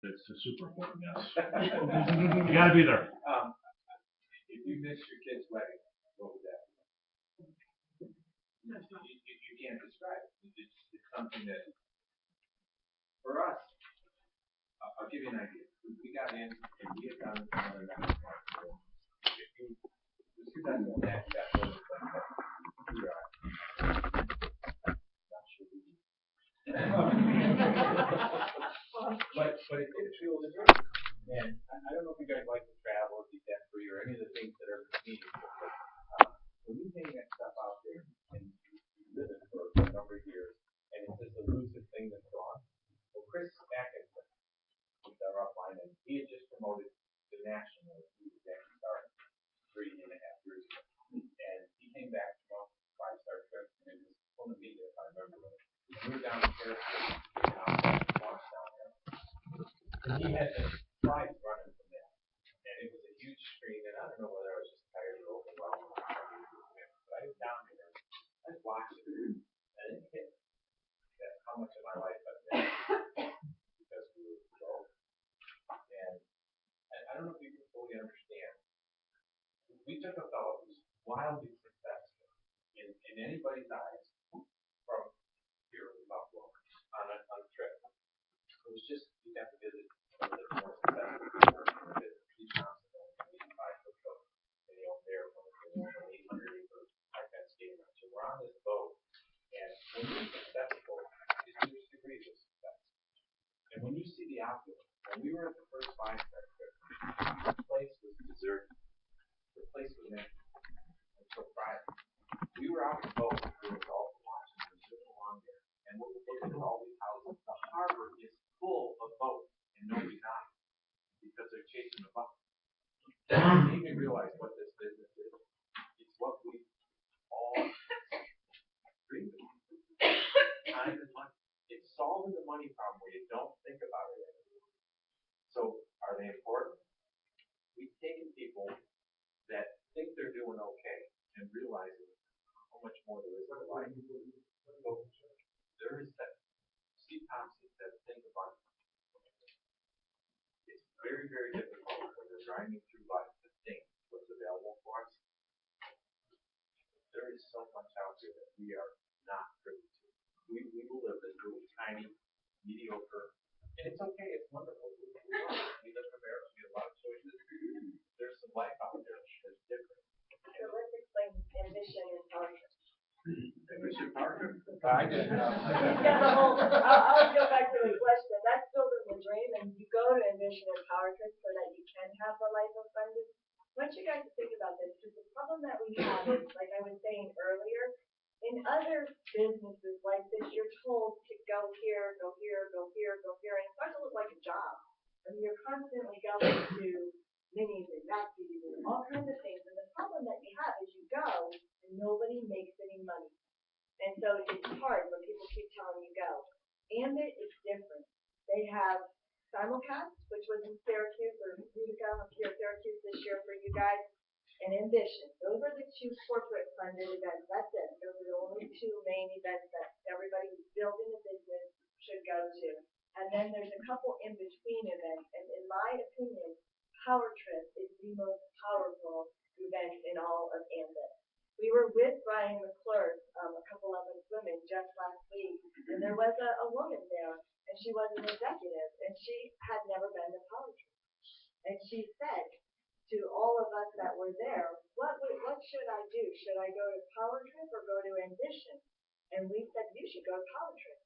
It's super important, yes. You gotta be there. If you miss your kid's wedding, what would that be? You can't describe it. It's something that, for us, I'll give you an idea. We got in and we had done another network market. As soon as I know that, you got to like that. We are. Not sure we do. But it feels good. And I don't know if you guys like to travel or be debt free or any of the things that are needed. But when you hang that stuff out there and you live it for a number of years, and it's this elusive thing that's gone. Well, Chris Atkinson was our upline, and he had just promoted to national. He was actually started 3.5 years ago. And he came back from a 5-star trip, and it was on the media, if I remember right. We were down in Paris, launched down there. And he had the slides running from that. And it was a huge screen, and I don't know whether I was just tired or overwhelmed or something. But I was down there, I was watching it, and it hit me. That's how much of my life I've been because we were broke. And I don't know if you can fully understand. We took a fellow who's wildly successful in anybody's eyes from here in Buffalo on a trip. It was just, you'd have to visit some of the more successful people. Visit Pete Johnson, 85-foot boat, and he owned there one of the 800-acre high-fence skating ranch. So we're on this boat, and when you're successful, there's degrees of success. And when you see the opulence, when we were at the first 5-star trip, the place was deserted. The place was empty. I'm so proud. We were out in the boat, we were all watching, we were sitting along there, and we're looking at all these houses. The harbor is full of boats, and nobody's on it because they're chasing the buck. It made me realize what this business is. It's what we all dream of. Time and money. It's solving the money problem where you don't think about it anymore. So, are they important? We've taken people that think they're doing okay and realizing how much more there is to life. There is that. Steve Thompson said, think about it. It's very, very difficult when you're driving through life to think what's available for us. There is so much out there that we are not privy to. We will live this little tiny, mediocre, and it's okay, it's wonderful. We live in America, we have a lot of choices. There's some life out there that's different. So let's explain ambition and power trip. Ambition, power trip? I did. I'll go back to the question. That's building the dream, and you go to ambition and power trip so that you can have the life of abundance. I want you guys to think about this, because the problem that we have is, like I was saying earlier, in other businesses like this, you're told to go here, go here, go here, go here, and it starts to look like a job. I mean, you're constantly going to minis and maxis and all kinds of things. And the problem that you have is you go and nobody makes any money. And so it's hard when people keep telling you go. Ambit is different. They have simulcast, which was in Syracuse, or Utica here at Syracuse this year for you guys, and Ambition. Those are the 2 corporate funded events. That's it. Those are the only 2 main events that everybody who's building a business should go to. And then there's a couple in between events. And in my opinion, Power Trip is the most powerful event in all of Ambit. We were with Brian McClure, a couple of us women, just last week, and there was a woman there, and she was an executive, and she had never been to Power Trip. And she said to all of us that were there, what should I do? Should I go to Power Trip or go to Ambition? And we said, you should go to Power Trip.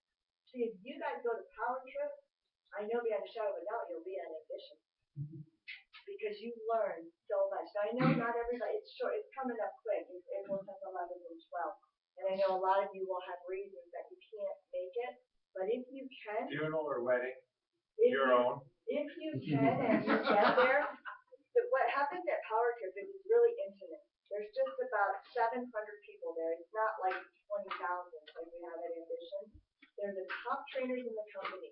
See, if you guys go to Power Trip, I know beyond a shadow of a doubt you'll be on Ambition. Because you learn so much. Now, I know not everybody, it's short, it's coming up quick. It's April 10th, 11th, and 12th. And I know a lot of you will have reasons that you can't make it. But if you can. Funeral or wedding? Your own. If you can and you get there, what happens at Power Trip is it's really intimate. There's just about 700 people there. It's not like 20,000 like we have at Ambition. They're the top trainers in the company.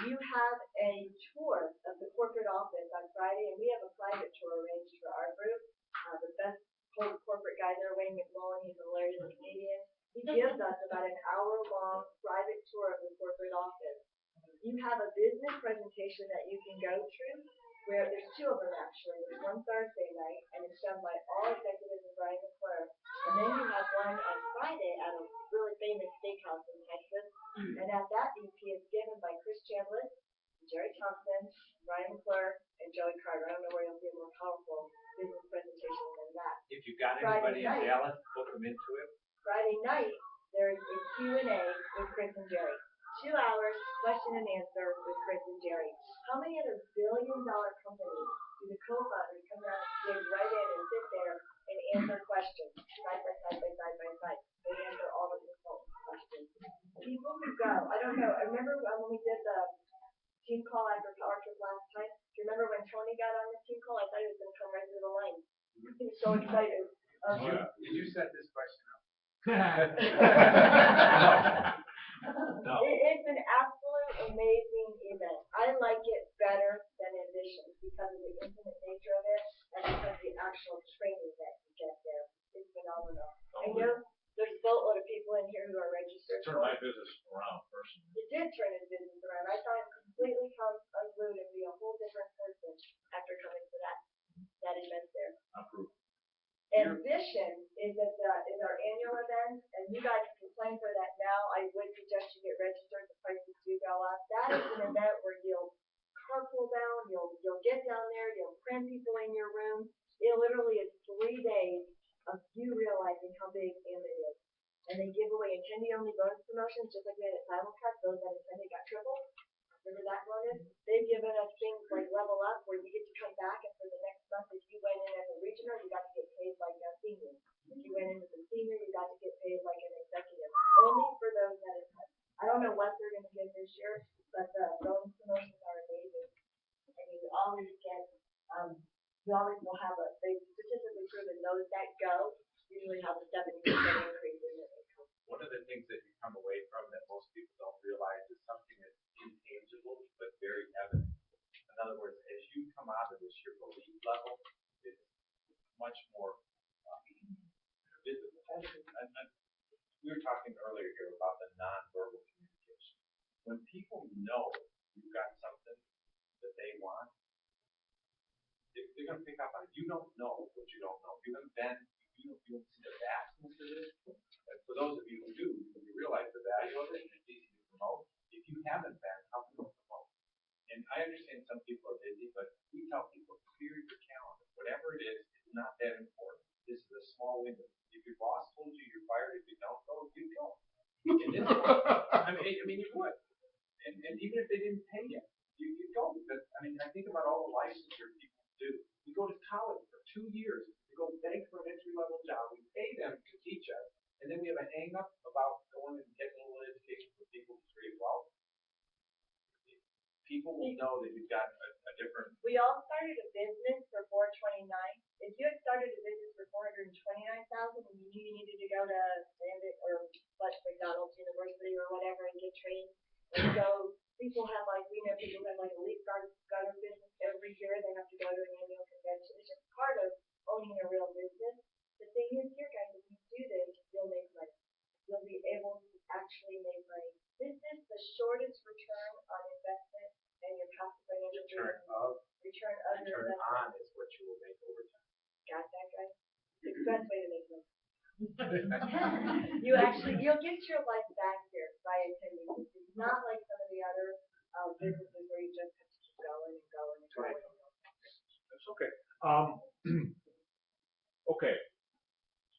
You have a tour of the corporate office on Friday, and we have a private tour arranged for our group. The best corporate guy there, Wayne McMullen, he's a hilarious Canadian. He gives us about an hour-long private tour of the corporate office. You have a business presentation information that you can go through, where there's two of them actually. There's one Thursday night, and it's done by all executives of Brian McClure. And then you have one on Friday at a really famous steakhouse in Texas. And at that EP is given by Chris Chambliss, Jerry Thompson, Brian McClure, and Joey Carter. I don't know where you'll see a more powerful business presentation than that. If you've got Friday anybody in night. Dallas, book them into it. Friday night, there is a Q&A with Chris and Jerry. 2 hours, question and answer with Chris and Jerry. How many other billion-dollar companies do the co-founders come down and dig right in and sit there and answer questions side by side by side by side? They answer all the consultant questions. People who go, I don't know, I remember when we did the team call after Power Trip last time. Do you remember when Tony got on the team call? I thought he was going to come right through the line. He was so excited. Did you set this question up? No. It's an absolute amazing event. I like it better than Envision because of the intimate nature of it and because of the actual training that you get there. It's phenomenal. I know there's a boatload of people in here who are registered. Turn my business around personally. It did turn his business around. I saw him completely come unglued and be a whole different person after coming to that event there. Approved. Ambition is our annual event, and you guys can plan for that now. I would suggest you get registered. The prices do go up. That is an event where you'll carpool down, you'll get down there, you'll cram people in your room. It literally is 3 days of you realizing how big Ambit is. And they give away attendee-only bonus promotions, just like we had at Simulcast. Those that attended got triple. Remember that bonus? They've given us things like Level Up, where you get to come back, and for the next month, if you went in as a regional, you got to get paid like a senior. If you went in as a senior, you got to get paid like an executive. Only for those that attend. I don't know what they're going to give this year, but the bonus promotions are amazing. And you always get, you always will have they statistically proven those that go usually have a 70% increase in their income. One of the things that you come away from that most people don't realize is something that's intangible but very evident. In other words, as you come out of this, your belief level is much more visible. And we were talking earlier here about the nonverbal communication. When people know you've got something that they want, they're going to pick up on it. You don't know what you don't know. You haven't been, you don't see the vastness of it. And for those of you who do, you realize the value of it, and it's easy to promote. If you haven't been, how can you promote? And I understand some people are busy, but we tell people, clear your calendar. Whatever it is, it's not that important. This is a small window. If your boss told you you're fired, if you don't go, you go. And this I mean, you would. And even if they didn't pay you, you go. Because, I mean, I think about all the licensure people do. We go to college for 2 years to go beg for an entry-level job. We pay them to teach us, and then we have a hang-up about going and getting a little education for people's degree. Well, people will know that you've got a different. We all started a business for $429,000. If you had started a business for $429,000 and you knew you needed to go to Ambit or McDonald's University or whatever and get trained, and so people have we know people have a leaf garden business every year. They have to go to an annual convention. It's just part of owning a real business. The thing is here, guys, if you do this, you'll make money. You'll be able to actually make money. This is the shortest return on investment and your passive financial return on Return on is what you will make over time. Got that, guys? It's the best way to make money. You'll get your life back here by attending this. It's not like some of the other businesses where you just have to keep going and going and going. That's okay. Okay.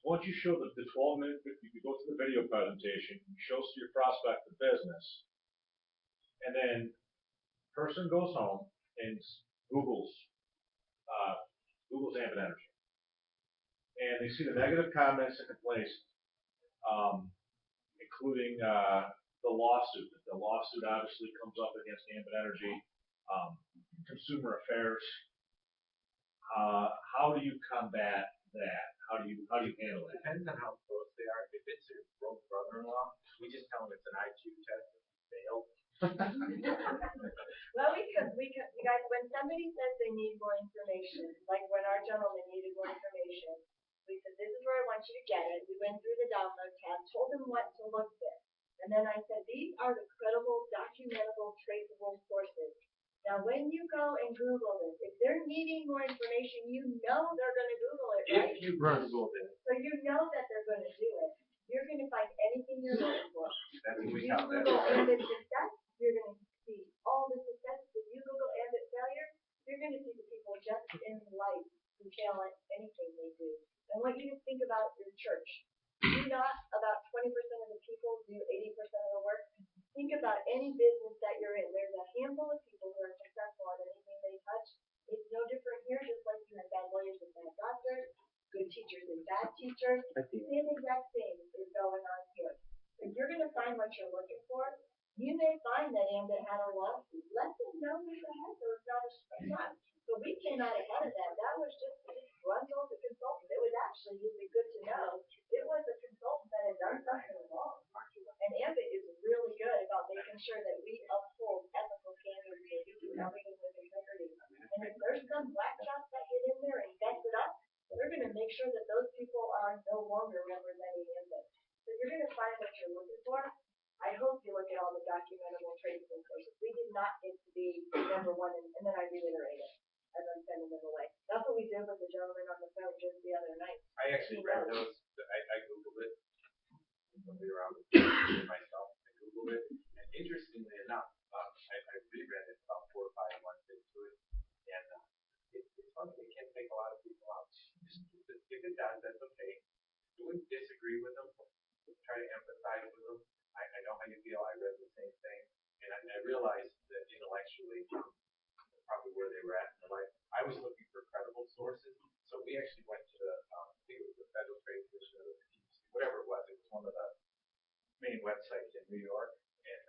Once you show the 12-minute, you go to the video presentation, you show to your prospect the business, and then person goes home and Google's Ambit Energy. And they see the negative comments and complaints, including the lawsuit. The lawsuit obviously comes up against Ambit Energy, consumer affairs. How do you combat that? How do you handle that? Depends on how close they are. If it's your broke brother-in-law, we just tell them it's an IQ test and you failed. Well, you guys, when somebody says they need more information, like when our gentleman needed more information, we said, this is where I want you to get it. We went through the download tab, told him what to look for. And then I said, these are the credible, documentable, traceable sources Now, when you go and Google this, if they're needing more information, you know they're going to Google it, right? If you Google it, So you know that they're going to do it. You're going to find anything you're looking for. that's what If we you count. Google Ambit success, you're going to see all the success. If you Google Ambit failure, you're going to see the people just in life who fail at anything they do. I want you to think about your church. Do not about 20% of the people do 80% of the work. Think about any business that you're in. There's a handful of people who are successful at anything they touch. It's no different here, just like you have bad lawyers and bad doctors, good teachers and bad teachers. The same exact thing is going on here. If you're going to find what you're looking for, you may find that Ambit had a lawsuit. Let them know who's ahead, so it's not a surprise. So we came out ahead of that. That was just Brundle, the consultant. It was actually really good to know. It was a consultant that had done something wrong. And Ambit is really good about making sure that we uphold ethical standards and we do everything with integrity. And if there's some black shots that get in there and mess it up, they're going to make sure that those people are no longer representing Ambit. So you're going to find what you're looking for. I hope you look at all the documentable traits and courses. We did not get to be number one, and then I reiterate it as I'm sending them away. That's what we did with the gentleman on the phone just the other night. I actually read those. I Googled it. Somebody around myself. I Googled it. And interestingly enough, I reread it about 4 or 5 months into it. And it's funny. It can take a lot of people out. If it does, that's okay. You wouldn't disagree with them. Try to empathize with them. I know how you feel. I read the same thing. And I realized that intellectually, probably where they were at in their life. I was looking for credible sources. So we actually went to the, I think it was the Federal Trade Commission, or the PUC, whatever it was. It was one of the main websites in New York. And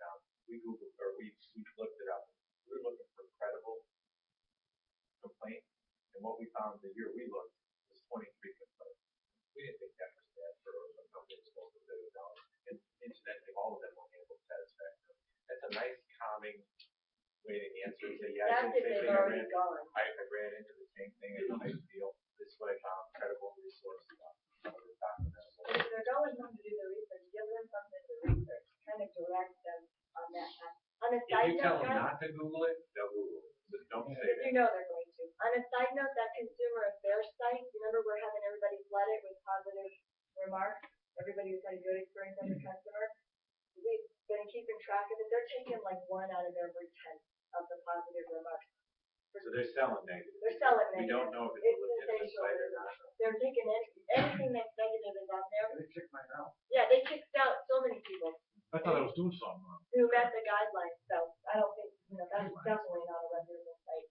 we Googled, or we looked it up. We were looking for credible complaints. And what we found the year we looked was 23 complaints. We didn't think that was bad for a company that's supposed to $1 billion. And incidentally, all of them were handled satisfactorily. That's a nice, calming way to answer and say, yeah, That's if they've already gone. I ran into the same thing. I know how you feel. This is what I found. Credible resource. If they're going home to do the research, give them something to research. Kind of direct them on that path. On a If side you tell note, them guys, not to Google it, they'll Google it. Just don't say if that. you know they're going to. On a side note, that consumer affairs site, remember we're having everybody flood it with positive remarks? Everybody who's had a good experience as a customer. We've been keeping track of it. They're taking like 1 out of every 10 of the positive remarks. So they're selling negative. They're selling negative. We don't know if it's a legitimate site or not. They're taking anything that's negative is on there. They kicked mine out. Yeah, they kicked out so many people I thought I was doing something wrong. who met the guidelines, so I don't think, that's definitely not a reputable site.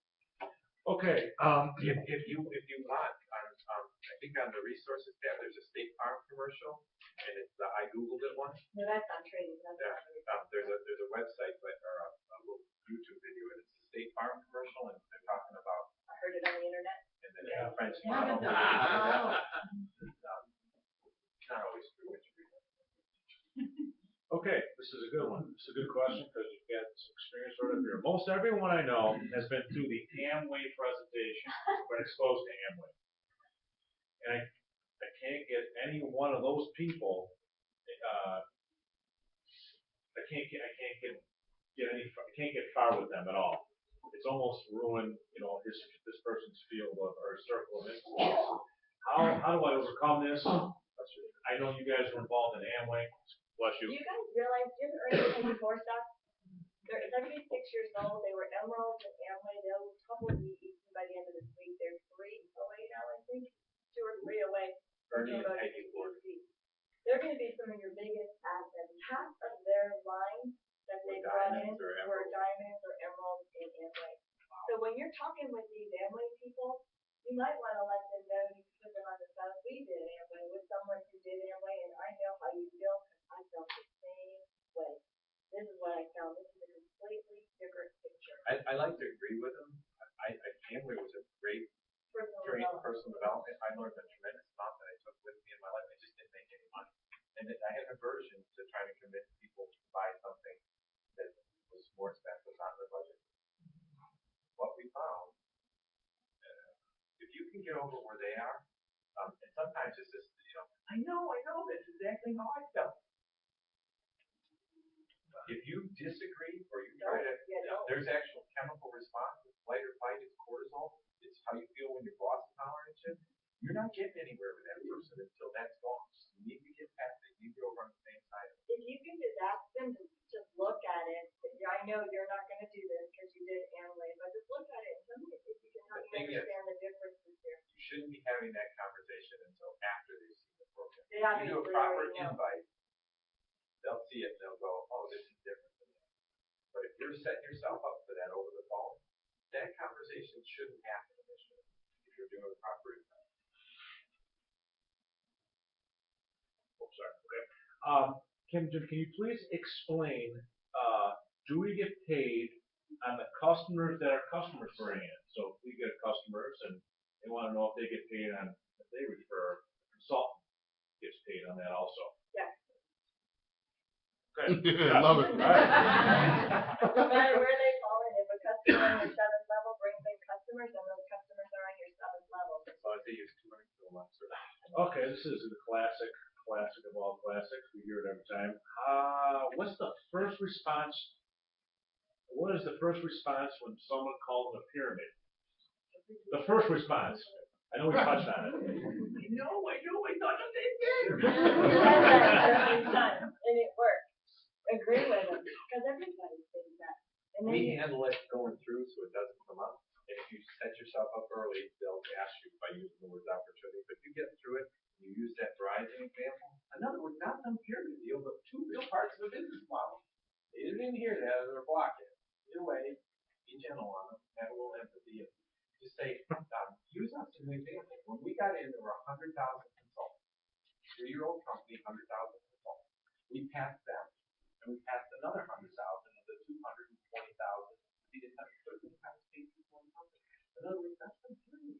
Okay, If you want, I think on the resources tab, there's a State Farm commercial, and it's the I Googled it one. No, that's not trading, that's Yeah, not trading. there's a website, or a little YouTube video, and it's a State Farm commercial, and they're talking about, I heard it on the internet. and then the French Yeah. model. Oh. It's not always true what you read. okay, this is a good one. This is a good question because you've got some experience right up here. Most everyone I know has been through the Amway presentation, been exposed to Amway. And I can't get any one of those people, I can't get far with them at all. It's almost ruined, this person's field of, or circle of influence. How do I overcome this? I know you guys were involved in Amway. Bless Do you. you guys realize, didn't Ernie take 4 stocks? They're 76 years old, they were emeralds and Amway, they'll probably be eaten by the end of this week. They're 3 away now, I think. 2 or 3 away. Ernie and Peggy Ford. They're going to be some of your biggest assets. Half of their line that they brought in were diamonds or emeralds in Amway. So when you're talking with these Amway people, you might want to let them know, you can put them on the phone. We did Amway with someone who did Amway, and I know how you feel because I felt the same way. This is what I found. This is a completely different picture. I like to agree with them. Amway was a great personal development. I learned a tremendous amount that I took with me in my life. I just didn't make any money. And I had an aversion to trying to convince people to buy something that was more expensive, not their budget. What we found, if you can get over where they are, and sometimes it's just, I know, that's exactly how I felt. If you disagree or you try to, there's actual chemical response. Flight or fight is cortisol. It's how you feel when your boss is hollering at you. You're not getting anywhere with that person until that's gone. You need to get past it. You need to go run the same side. If you can just ask them to just look at it, I know you're not going to do this because you did Amway, but just look at it and tell me if you can help me understand the differences here. You shouldn't be having that conversation until after they've seen the program. Yeah, You do a proper invite, they'll see it and they'll go, oh, this is different than that. But if you're setting yourself up for that over the phone, that conversation shouldn't happen initially if you're doing a proper invite. Oh, sorry. Okay. Can you please explain, do we get paid on the customers that our customers bring in? So if we get customers and they want to know if they get paid on, if they refer, the consultant gets paid on that also. Yes. Okay. I love it. All right. No matter where they fall in, if a customer on your 7th level brings in customers, then those customers are on your 7th level. As long as they use 200 kilowatts or Okay, this is the classic of all classics. We hear it every time. What's the first response? What is the first response when someone calls a pyramid? The first response. I know we touched on it. No, I thought the same thing. Every time, and it works. Agree with them, because everybody thinks that. And then We handle it going through so it doesn't come up. And if you set yourself up early, they'll ask you by using the words opportunity. But you get through it, you use that Verizon example. In other words, not some pyramid deal, but two real parts of the business model. They didn't hear that or block it. Either way, be gentle on them, have a little empathy. Just say, use us as an example. When we got in, there were 100,000 consultants. 3-year-old company, 100,000 consultants. We passed them, and we passed another 100,000 of the 220,000. We didn't have 13 times paid people in the company. In other words, that's been 3 years.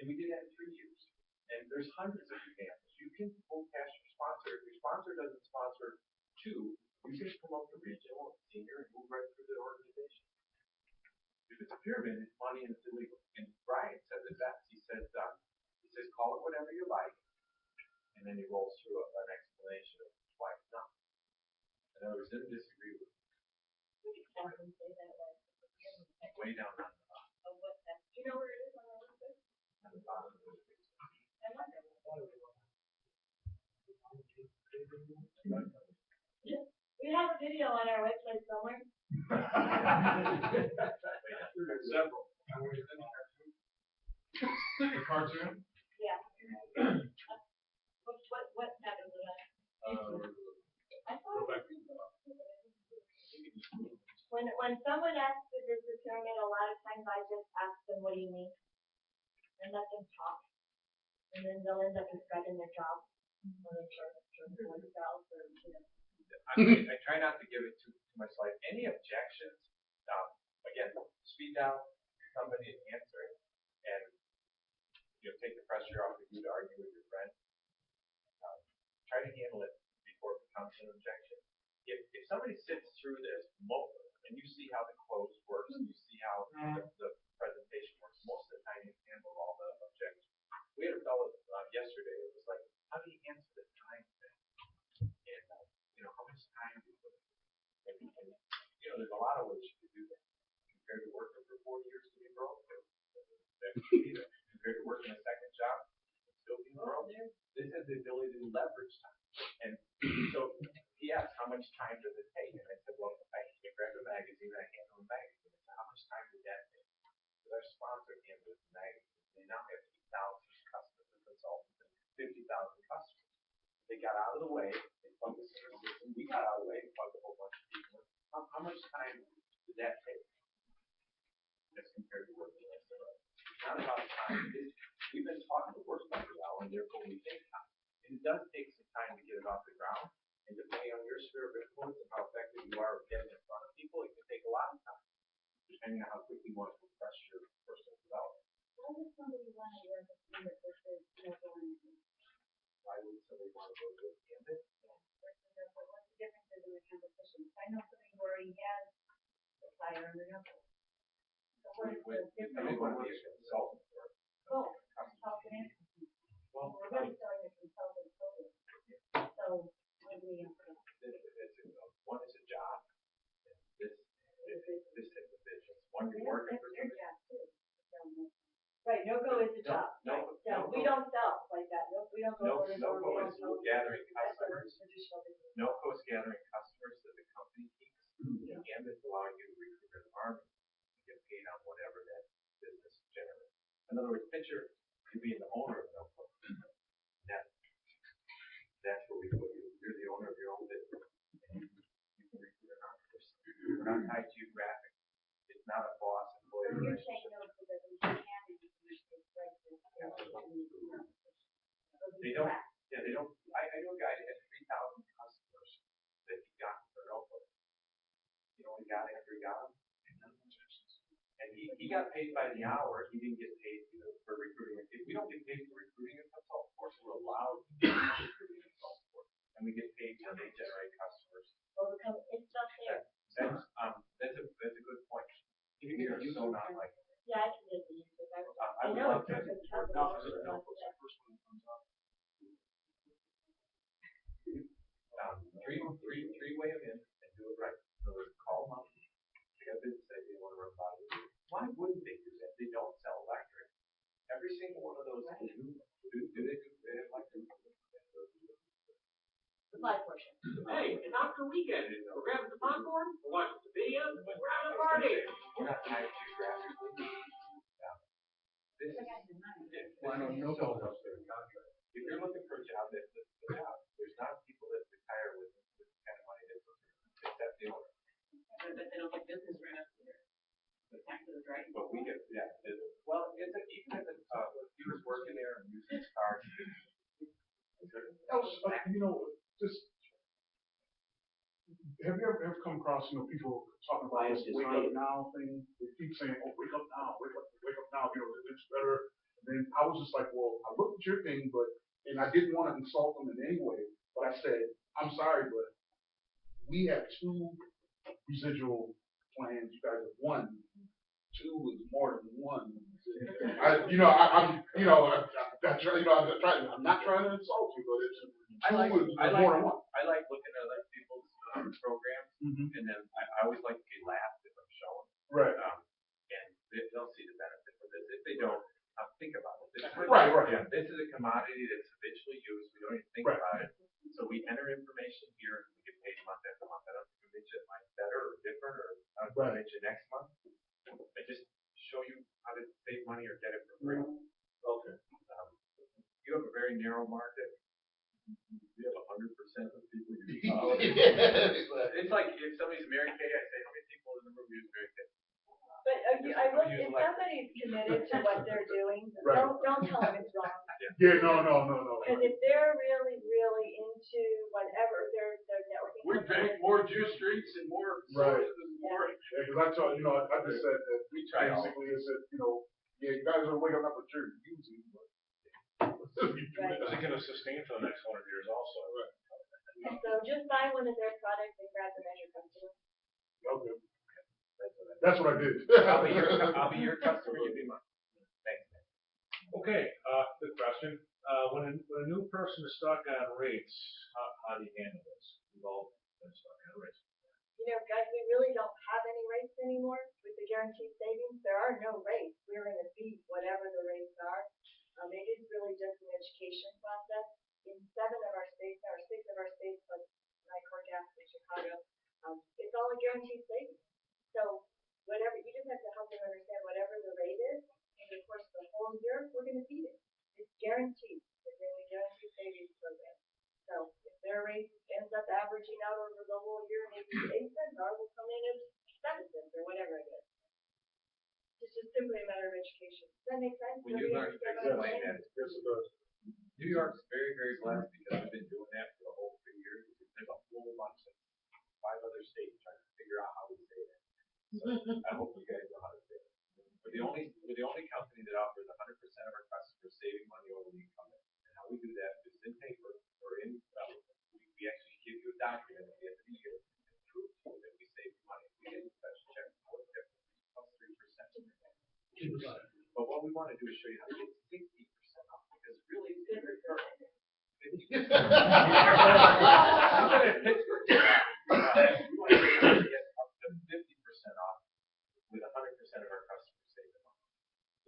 And we did that in 3 years. And there's hundreds of examples. You can pull past your sponsor. If your sponsor doesn't sponsor 2, you can promote the regional and senior and move right through the organization. If it's a pyramid, it's money and it's illegal. And Brian said it best. He says, call it whatever you like, and then he rolls through an explanation of why it's not. In other words, didn't disagree with way down on the bottom. do you know where it is on our website? On the bottom of the We have a video on our website somewhere. There's several. The cartoon? Yeah. What happened to that? I thought when someone asks if it's a pyramid, a lot of times I just ask them, what do you mean? And let them talk. And then they'll end up describing their job. I try not to give it too much light. Any objections, again, speed down somebody answering and take the pressure off of you to argue with your friend. Try to handle it before it becomes an objection. If somebody sits through this and you see how the close works and you see how the presentation works, most of the time you handle all the objections. We had a fellow yesterday. It was like, how do you answer the time thing? And how much time do you put in? And there's a lot of ways you can do that. Compared to working for 40 years to be broke, compared to working a second job, still being broke. This has the ability to leverage time. And so he asked, how much time does it take? And I said, well, I grabbed a magazine, I handle a magazine. I said, how much time did that take? Because our sponsor handles the magazine. They now have 8,000 customers and consultants and 50,000 customers. They got out of the way, they plugged us in the system, we got out of the way, plugged a whole bunch of people in. How much time did that take? As compared to working the rest of us. It's not about time. We've been talking to work by the hour, and therefore we take time. And it does take some time to get it off the ground. And depending on your sphere of influence and how effective you are at getting in front of people, it can take a lot of time, depending on how quickly you want to compress your personal development. Why would somebody want to work with you if there's no going? Why would somebody want to go to a campus? What's the difference in the competition? I know somebody who already has a fire under their belt. So what is the difference? They want to be a consultant or Oh, consultant. well, We're really starting a consultant program. So what do we have to do? when you're working for somebody. Right, no-go is the job. We don't sell like that. We don't go over No-go is gathering customers. Traditional business. No-go is gathering customers that the company keeps, and it's allowing you to recruit an army to get paid on whatever that business generates. In other words, picture you being the owner of no-go. That's where we put you. You're the owner of your own business. And you can recruit an army. We're not tied geographically. It's not a boss employee You're relationship. saying no to the candy. They don't. Yeah, they don't. I know a guy that had 3,000 customers that he got for notebook. You know, he got after he got them. And he got paid by the hour. He didn't get paid for recruiting. We don't get paid for recruiting a consultant. Of course, we're allowed to get recruiting a consultant. And we get paid when they generate customers. It's not fair. That's a good point. You so not like it. Yeah, I can get the use of that. I would love to. Three way them in and do it right. In other words, call them up. They got business say they want to run by you. Why wouldn't they do that? They don't sell electric. Every single one of those do they have electric? The buy portion. Hey, it's after weekend. We're grabbing some popcorn, we're watching some videos, we're having a party. We're not tied geographically. This is if you're looking for a job, that's the job. There's not people that retire with the kind of money that's except the owner. But they don't get business right up here. The taxes, right? But we get, even if he was working there and using his car. Just have you ever come across, people talking about this wake up now thing? They keep saying, "Oh, wake up now, wake up now." It's better. And then I was just like, well, I looked at your thing, and I didn't want to insult them in any way, but I said, I'm sorry, but we have 2 residual plans. You guys have 1. 2 is more than 1. I'm not trying to insult you, but it's 2 is more than 1. I like looking at other people's programs, and then I always like to get laughed if I'm showing. Right. And they'll see the benefit of this. If they don't, think about it. Right. Yeah, this is a commodity that's habitually used. We don't even think about it. So we enter information here, and we get paid month after month. I don't think we mention it might be better or different, or I'll mention next month. I just show you how to save money or get it for free. Okay. You have a very narrow market. You have 100% of people use It's like if somebody's Mary Kay, I say, how many people in the room use Mary Kay? But if somebody's committed to what they're doing, don't tell them it's wrong. Yeah, no. Because if they're really, really into whatever they're networking. We pay more juice streets and more sources and more. Yeah, because I told I just said that we try basically I said, you guys are waking up what you're using, but Is it going to sustain for the next 100 years also? Right. So just buy one of their products and grab the measure customer. Okay. That's what I did. I'll be your customer. You be mine. Thanks. Okay. Good question. When a new person is stuck on rates, how do you handle this? We've all been stuck on rates. Guys, we really don't have any rates anymore with the guaranteed savings. There are no rates. We're going to beat whatever the rates are. It is really just an education process. In 7 of our states, or 6 of our states, plus my core gas in Chicago, it's all a guaranteed savings. So whatever, you just have to help them understand whatever the rate is, and of course the whole year we're going to beat it. It's guaranteed. It's a guaranteed savings program. So if their rate ends up averaging out over the whole year, maybe 8 cents, ours will come in at 7 cents or whatever it is. It's just simply a matter of education. Does that make sense? When you learn to explain that, New York's very, very blessed because we've been doing that for the whole 3 years. There's a whole bunch of 5 other states trying to figure out how to say that. So I hope you guys know how to say it. We're the only company that offers 100% of our customers saving money over the income. And how we do that is in paper or in we actually give you a document at the end of the year and prove to you that we saved money. We didn't special check what difference plus 3%. But what we want to do is show you how to get 60% off because really it's very hard. 50%. Pittsburgh. We want to get up to 50% off with 100% of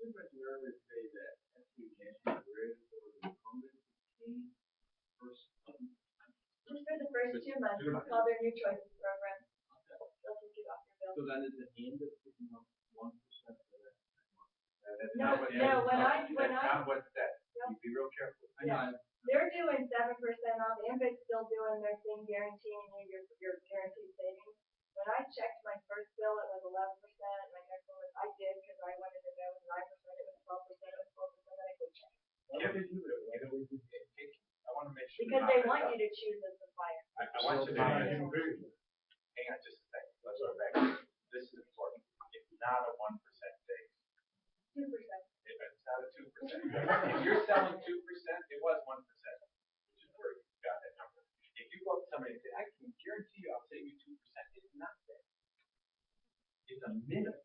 Didn't you earlier say that SB National Grid or the incumbent became first? Just for the first 2 months, it's called their New Choices program. They'll take it off your bill. So that is the end of picking up 1% for that. No, when I, That's not what that, you be real careful. I know. they're doing 7% off, Ambit's still doing their thing guaranteeing you your guaranteed savings. When I checked my first bill, it was 11%, my next one was, I did, because I wanted to know, it was 9%, it was 12%, it was 12%, then I could check. Why did you do it? Why did we do it? I want to make sure. Because they want you to choose a supplier. I want you to hang on just a second. Let's go back. This is important. It's not a 1% save. 2%. If it's not a 2%. If you're selling 2%, it was 1%, which is where you got that number. If you go up to somebody and say, I can guarantee you I'll save you 2%, it's not that. It's a minimum.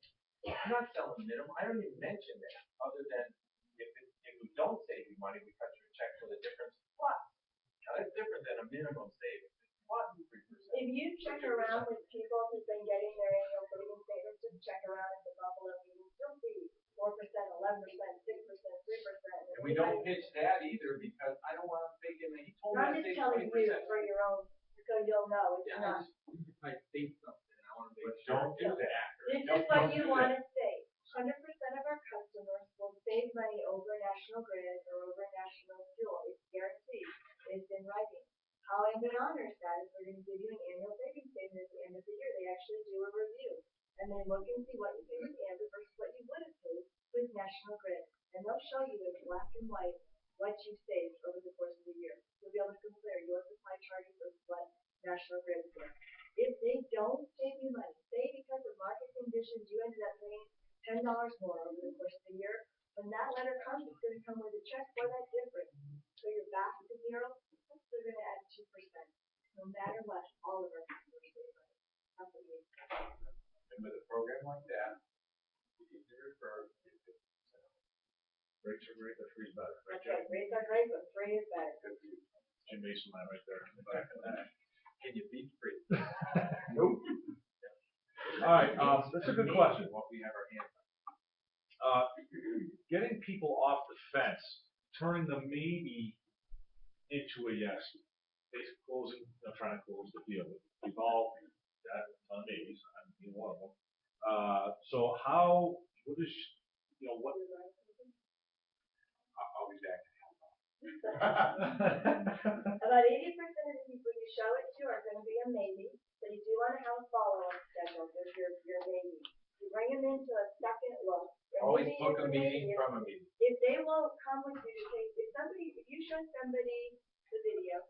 I'm not selling minimum. I don't even mention that other than if we don't save you money, we cut you a check for the difference plus. Now that's different than a minimum savings. Plus 3%. If you check around with people who've been getting their annual savings statements, just check around at the Buffalo meetings, you'll see 4%, 11%, 6%, 3%. And we don't pitch that either because I don't want to think in he told me I'm to just save telling 20%. you for your own, so you'll know, it's Yeah, not. I state something, I want to make But don't do that. This is what you want to say. 100% of our customers will save money over National Grid or over National Fuel. It's guaranteed. It's in writing. How Ambit honors that is they're going to give you an annual savings statement at the end of the year. They actually do a review. And they look and see what you paid with Ambit versus what you would have paid with National Grid. And they'll show you in black and white what you saved over the course of the year. You'll be able to compare your supply charges versus what National Grid is doing. If they don't save you money, say because of market conditions you ended up paying $10 more over the course of the year, when that letter comes, it's going to come with a check for that difference. So you're back to zero, they're going to add 2%. No matter what, all of our customers save money. That's what we expect. And with a program like that, you need to refer to 50%. Rates are great, but free's better. That's right. Rates are great, but free is better. Jim Mason line right there in the back of that. Can you beat free? Nope. All right, that's a good question. What we have our hands on. Getting people off the fence, turning the maybe into a yes, basically closing, trying to close the deal. We've all got a ton of maybes. I'm one of them. So how? What is? What? I'll be back. About 80% of the people you show it to are going to be a maybe, so you do want to have a follow-up schedule with your maybe. You bring them into a second look. Always book a meeting from a meeting. If they won't come with you to take, if you show somebody the video,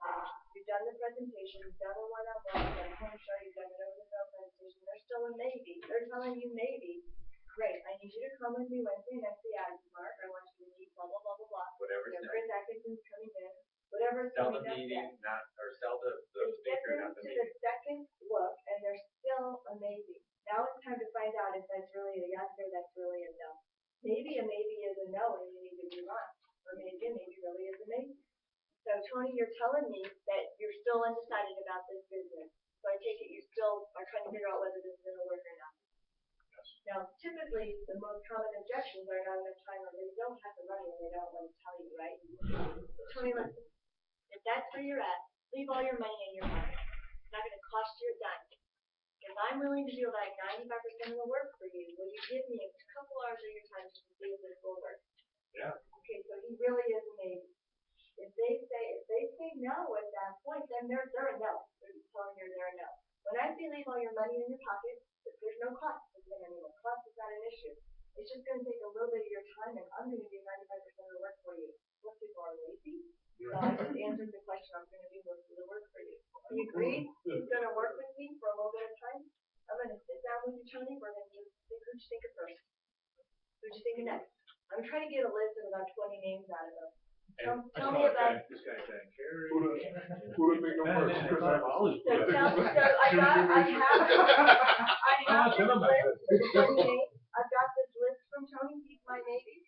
you've done the presentation, you've done a one-on-one, you've done a show, you've done an over-the-phone presentation, they're still a maybe, they're telling you maybe, great, I need you to come with me Wednesday next the ad mark, I want you to meet blah, blah, blah, blah, blah. Whatever's Chris Atkinson's coming in, whatever's sell coming the up meeting, next. sell the You get speaker, them not the to meeting. the second look, and they're still a maybe. Now it's time to find out if that's really a yes or that's really a no. Maybe a maybe is a no and you need to move on. Or maybe a maybe really is a maybe. So Tony, you're telling me that you're still undecided about this business. So I take it you still are trying to figure out whether this is going to work or not. Yes. Now, typically, the most common objections are not enough time or they don't have the money and they don't want to tell you, right? Tony, listen, if that's where you're at, leave all your money in your pocket. It's not going to cost you a dime. If I'm willing to do like 95% of the work for you, will you give me a couple hours of your time to see if this will work? Yeah. Okay, so he really is a maybe. If they say no at that point, then they're a no. They're just telling you they're a no. When I say leave all your money in your pocket, there's no cost to them anymore. Cost is not an issue. It's just going to take a little bit of your time, and I'm going to do 95% of the work for you. Most people are lazy, so I just answered the question. I'm going to do most of the work for you. He agreed. He's going to work with me for a little bit of time. I'm going to sit down with you, Tony. We're going to just think who'd you think of first. Who'd you think of next? I'm trying to get a list of about 20 names out of them. Tell me about. This guy said, Carrie. Who would think of first? Chris Atkinson. So I have this list of 20 names. I've got this list from Tony. He's my maybe.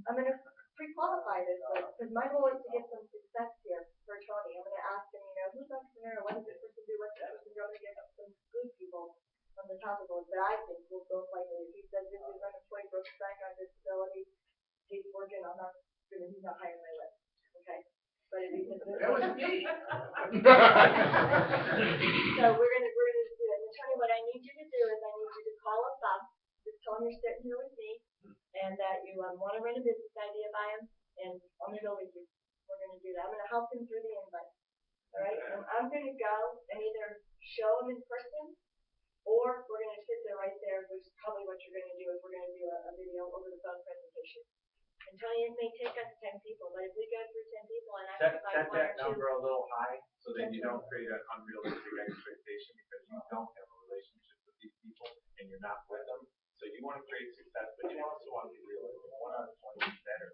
I'm going to pre-qualify this list because my goal is to get some success here for Tony. I'm going to ask him, who's entrepreneur? What does this person do? What's this person do? I'm going to get some good people from the top of the list that I think will most likely. If he says this is unemployed, broke back on disability, Steve's working, he's not high on my list, okay? But because That was me. So we're gonna do it. And Tony, what I need you to do is I need you to call us up, just tell him you're sitting here with me, and that you want to run a business idea by him, and I'm gonna go with you. We're gonna do that. I'm gonna help him through the invite. All right, and I'm gonna go and either show him in person, or we're gonna sit there right there, which is probably what you're gonna do, is we're gonna do a video over the phone presentation. And Tony, it may take us 10 people, but if we go through 10 people and I Set can find one or that two. number a little high, so that you don't create an unrealistic expectation, because you don't have a relationship with these people, and you're not with them. So you want to create success, but you also want to be realistic. 1 out of 20 is better.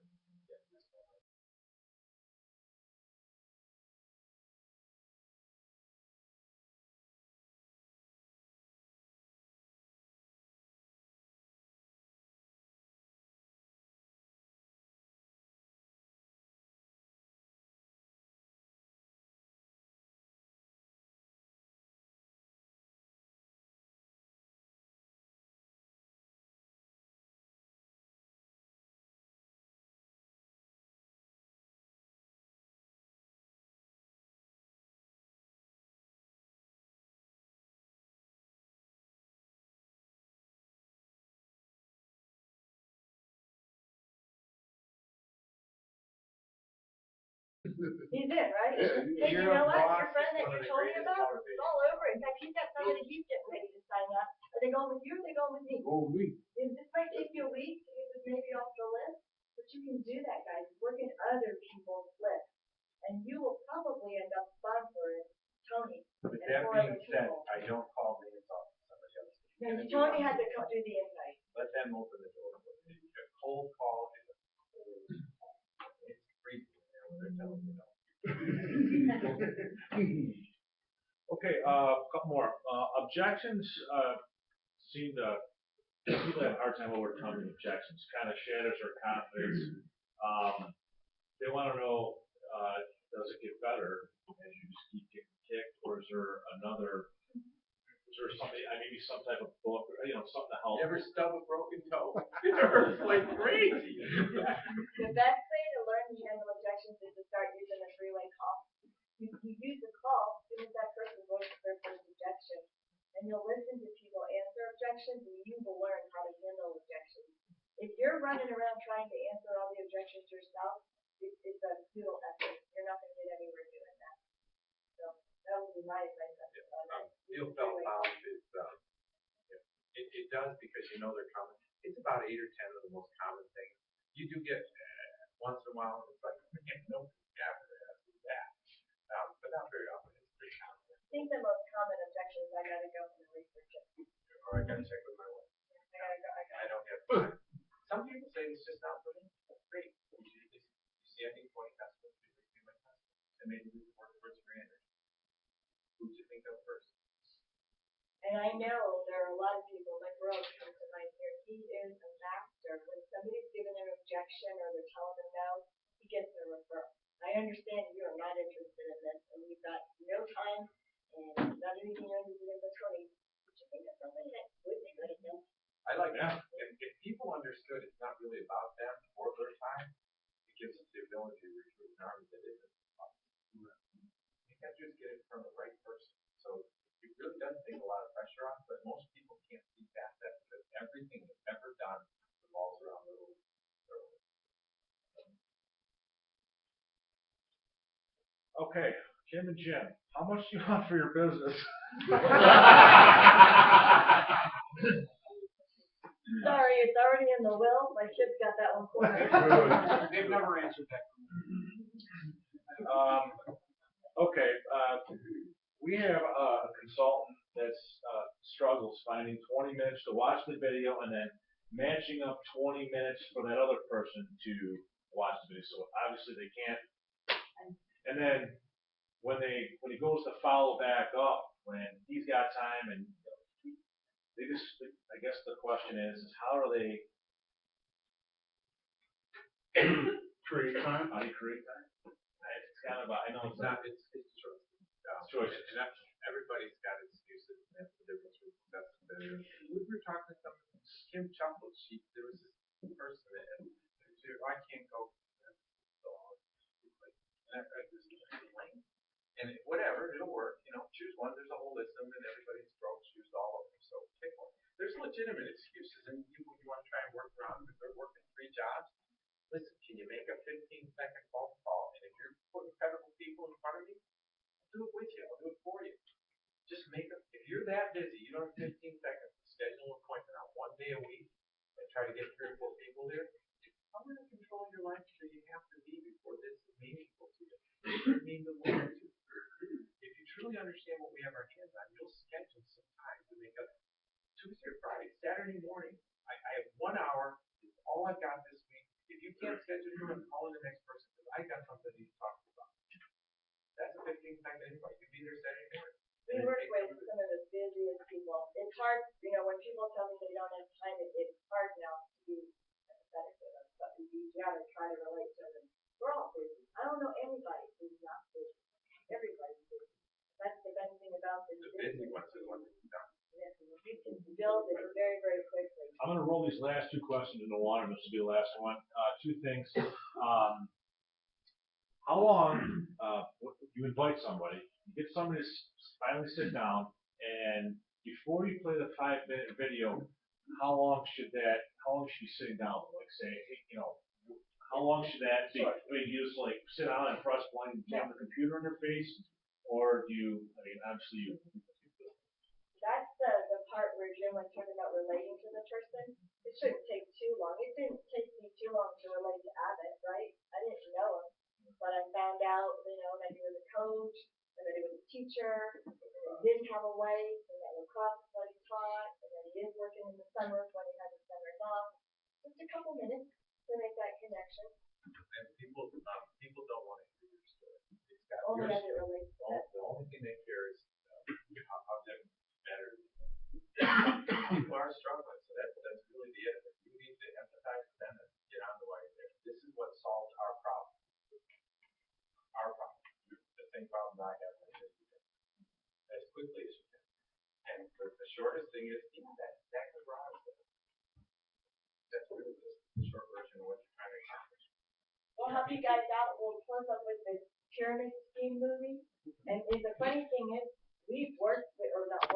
He's in, right? Yeah, Hey, you You're know a what? boss Your friend that is one you of the told me greatest about, motivators. it's all over. In fact, he's got somebody he's getting ready to sign up. Are they going with you or are they going with me? Oh, me. This might take you a week to get this maybe off the list, but you can do that, guys. Work in other people's lists. And you will probably end up sponsoring Tony With and that 4 being other said, people. I don't call names off of somebody else. Now, you told me had to come do the invite. Let them open the door. A cold call is it's freezing there when they're telling you no. Okay, a couple more. Objections, seem to, people have a hard time overcoming objections, kind of shatters their confidence. They want to know, does it get better as you just keep getting kicked, or is there something, maybe some type of book, or, something to help? You ever stub a broken toe? It hurts like crazy. The best way to learn to handle objections is to start using a three-way call. You use the call as soon as that person voices their first objection, and you'll listen to people answer objections, and you will learn how to handle objections. If you're running around trying to answer all the objections yourself, it's a futile effort. You're not going to get anywhere doing that. So that would be my advice. Feel felt bound is, it does, because you know they're coming. It's about 8 or 10 of the most common things. You do get once in a while, it's like, no, yeah, that. But not very often. It's pretty common. I think the most common objection is I got to go and research it. Or I gotta check with my wife. I don't have time. Some people say it's just not for me. That's great. You see, I think 20 customers, people see my customers, and maybe we can work towards your energy. Who do you think of first? And I know there are a lot of people, like Rose comes to mind here, he is a master. When somebody's given an objection or they're telling them no, he gets their referral. I understand you are not interested in this, and we've got no time, and not anything under the inventory. But you think of somebody that would be good at this? I like that. If people understood it's not really about them or their time, it gives us the ability to recruit an army that isn't about them. You can't just get it from the right person. So it really does take a lot of pressure off, but most people can't see past that, because everything that's ever done revolves around their own. Okay, Kim and Jim, how much do you want for your business? Sorry, it's already in the will. My kid's got that one cornered. They've never answered that. Okay, we have a consultant that's struggles finding 20 minutes to watch the video and then matching up 20 minutes for that other person to watch the video. So obviously they can't. And then when he goes to follow back up, when he's got time, and they just, I guess the question is how do they Create time. how do you create time? It's kind of I know It's not, it's choice. choice. Everybody's got excuses, and that's the difference with success and failure. We were talking to some Kim Chuckles. There was this person that I legitimate excuses, and when you want to try and work around them, if they're working 3 jobs, listen, can you make a 15-second phone call? And if you're putting credible people in front of me, I'll do it with you. I'll do it for you. Just make them. If you're that busy, you don't have 15 seconds to schedule an appointment on 1 day a week and try to get 3 or 4 people there. I'm going to control your life so you have to be before this is meaningful to you. It means the world to you. If you truly understand what we have our hands on, you'll schedule some time to make up Tuesday or Friday, Saturday morning. I have 1 hour. It's all I've got this week. If you can't schedule it, I'm calling the next person because I got something to talk about. That's a 15-second invite. You be there Saturday morning. We work with some of the busiest people. It's hard, when people tell me they don't have time, it's hard now to be empathetic with them. But you gotta try to relate to them. We're all busy. I don't know anybody who's not busy. Everybody's busy. That's the best thing about this. The busy ones are the ones that you don't. Yes, you can build it very, very quickly. I'm gonna roll these last 2 questions into one, and this will be the last one. 2 things. How long, you invite somebody, you get somebody to finally sit down, and before you play the 5-minute video, how long should you be sitting down? Like say, how long should that be? I mean, you just like sit down and press one and jam the computer in their face, or do you? I mean, obviously you. That's the part where Jim was talking about relating to the person. It shouldn't take too long. It didn't take me too long to relate to Abbott, right? I didn't know him, but I found out, that he was a coach, and that he was a teacher, and he didn't have a wife, and that lacrosse is what he taught, and that he is working in the summers when he has his summers off. Just a couple minutes to make that connection. And people don't want to hear your story. It's got Only your as it relates to that. The only thing they care is how that matters. People are struggling, so that's really the end. You need to empathize with them and get on the way there. This is what solves our problem. Our problem. The same problems I have as quickly as you can. And the shortest thing is, that's exactly what I was saying. That's really the short version of what you're trying to accomplish. We'll help you guys out. We'll close up with this pyramid scheme movie. And the funny thing is, we've worked with, or not worked